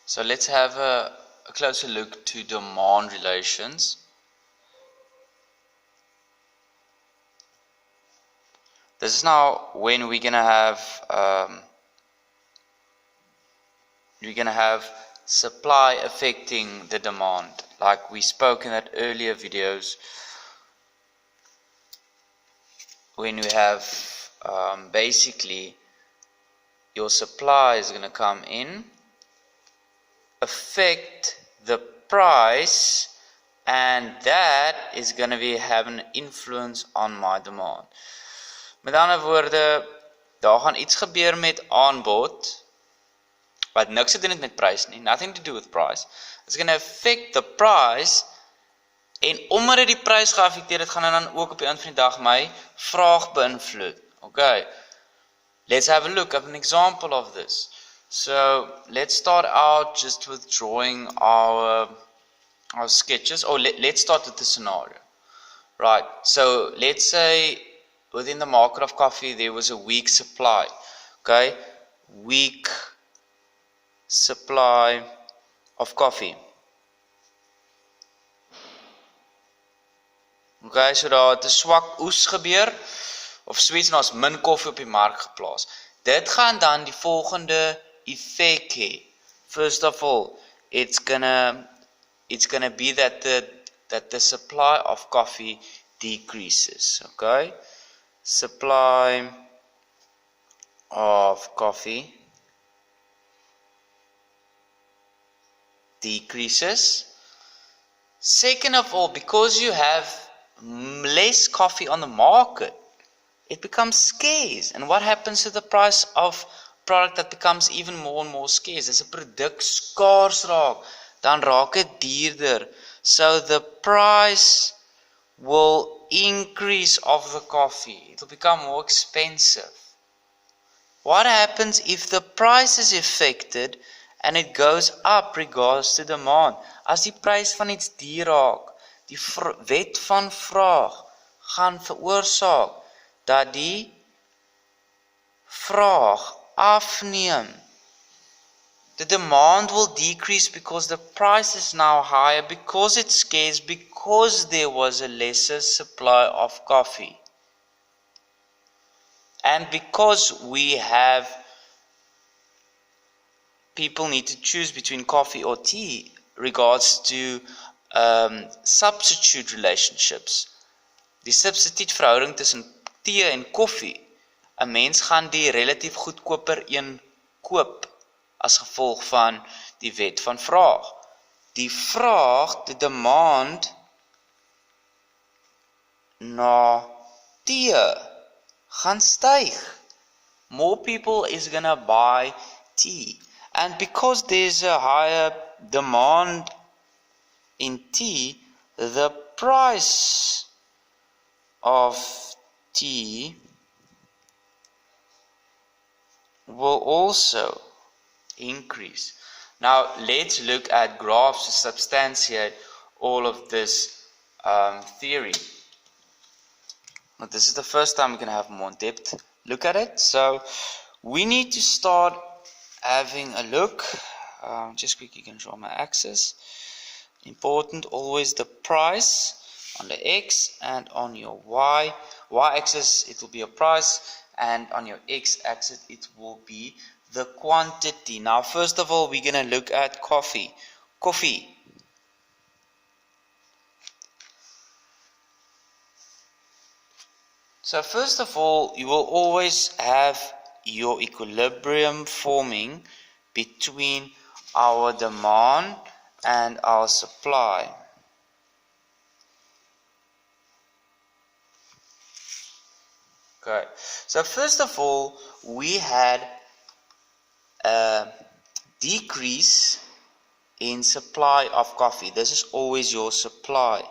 So let's have a closer look to demand relations. This is now when we're gonna have supply affecting the demand, like we spoke in that earlier videos, when we have basically your supply is gonna come in, affect the price, and that is going to be having an influence on my demand. Met ander woorde, daar gaan iets gebeur met aanbod wat niks te doen het met prys nie, nothing to do with price. It's going to affect the price, en omdat dit die prys geaffekteer het, gaan dit dan ook op die eind van die dag my vraag beïnvloed. Okay, let's have a look at an example of this. So let's start out just with drawing our sketches. Let's start with the scenario. Right, so let's say within the market of coffee there was a weak supply. Okay, weak supply of coffee. Okay, so daar het 'n swak oes gebeur of soets, en ons min koffie op die mark geplaas. Dit gaan dan die volgende effect hê. First of all, it's gonna be that the supply of coffee decreases. Okay, supply of coffee decreases. Second of all, because you have less coffee on the market, it becomes scarce. And what happens to the price of product that becomes even more and more scarce? As 'n produk skaars raak, dan raak dit duurder. So the price will increase of the coffee. It will become more expensive. What happens if the price is affected and it goes up regards to demand? As die prys van iets duur raak, die wet van vraag gaan veroorsaak dat die vraag afneem. The demand will decrease because the price is now higher, because it's scarce, because there was a lesser supply of coffee. And because people need to choose between coffee or tea regards to substitute relationships. Die substituutverhouding tussen tee en koffie. 'n Mens gaan die relatief goedkoper een koop as gevolg van die wet van vraag. Die vraag, the demand na tee gaan styg. More people is gonna buy tea. And because there's a higher demand in tea, the price of tea will also increase. Now let's look at graphs to substantiate all of this theory. Now, this is the first time we're going to have more in-depth look at it. So we need to start having a look. Just quickly can draw my axis. Important, always the price on the x and on your y-axis it will be your price, and on your x-axis it will be the quantity. Now first of all, we're going to look at coffee. So first of all, you will always have your equilibrium forming between our demand and our supply. Okay, so first of all, we had a decrease in supply of coffee. This is always your supply.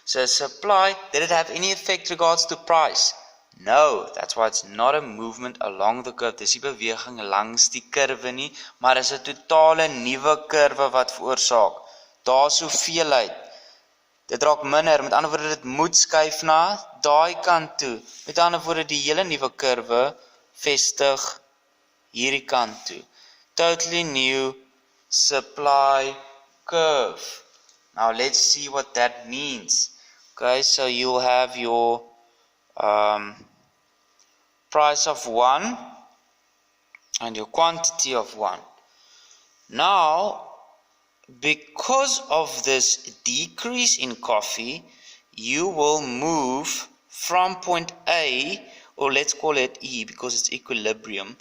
So supply, did it have any effect regards to price? No, that's why it's not a movement along the curve. Dis nie beweging langs die kurwe nie, maar is 'n totale nuwe kurwe wat veroorsaak. Daar's hoeveelheid. Dit raak minder, met ander woorde dit moet skuif na daai kant toe. Met ander woorde die hele nuwe kurwe vestig hierdie kant toe. Totally new supply curve. Now let's see what that means. Okay, so you'll have your price of 1 and your quantity of 1. Now, because of this decrease in coffee, you will move from point A, or let's call it E because it's equilibrium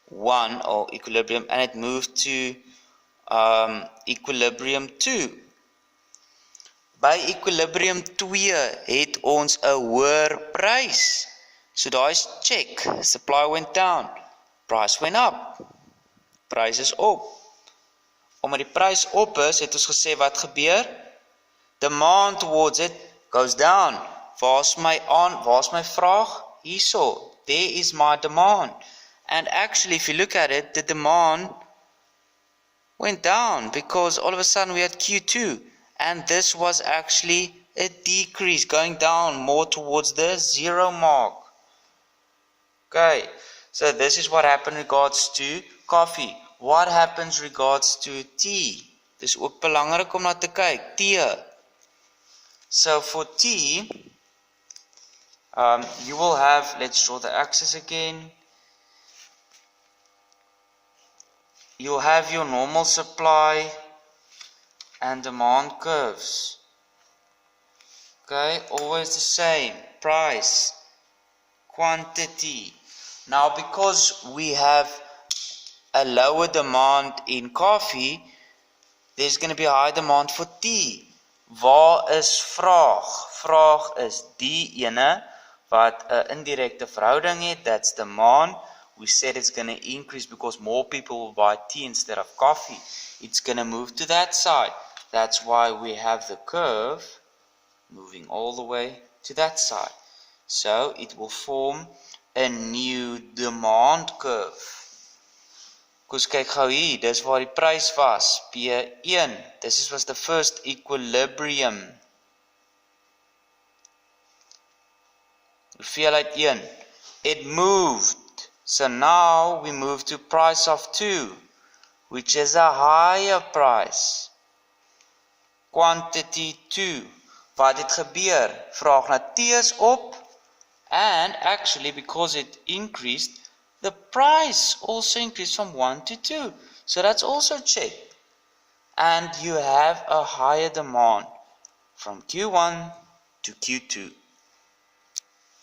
1 or equilibrium, and it moved to equilibrium 2. By equilibrium 2 het ons 'n hoër prys. So daar is check. Supply went down, price went up. Price is op. Omdat die prys op is, het ons gesê wat gebeur? Demand towards it goes down. Waar's my vraag? Hierso. There is my demand. And actually, if you look at it, the demand went down because all of a sudden we had Q2. And this was actually a decrease, going down more towards the 0 mark. Okay, so this is what happened in regards to coffee. What happens regards to tea? Dis ook belangrik om na te kyk. Tee. So for tea, you will have, let's draw the axis again. You'll have your normal supply and demand curves. Okay, always the same. Price, quantity. Now, because we have a lower demand in coffee, there's going to be a high demand for tea. Waar is vraag? Vraag is die ene wat 'n indirekte verhouding het, that's demand. We said it's going to increase because more people will buy tea instead of coffee. It's going to move to that side. That's why we have the curve moving all the way to that side. So it will form a new demand curve. Because kyk gou hier, dis waar die prys was, P1. This was the first equilibrium. Hoeveelheid 1. It moved. So now we move to price of 2, which is a higher price. Quantity 2. Wat het gebeur? Vraag na T is op, and actually because it increased, the price also increased from 1 to 2. So that's also checked. And you have a higher demand from Q1 to Q2.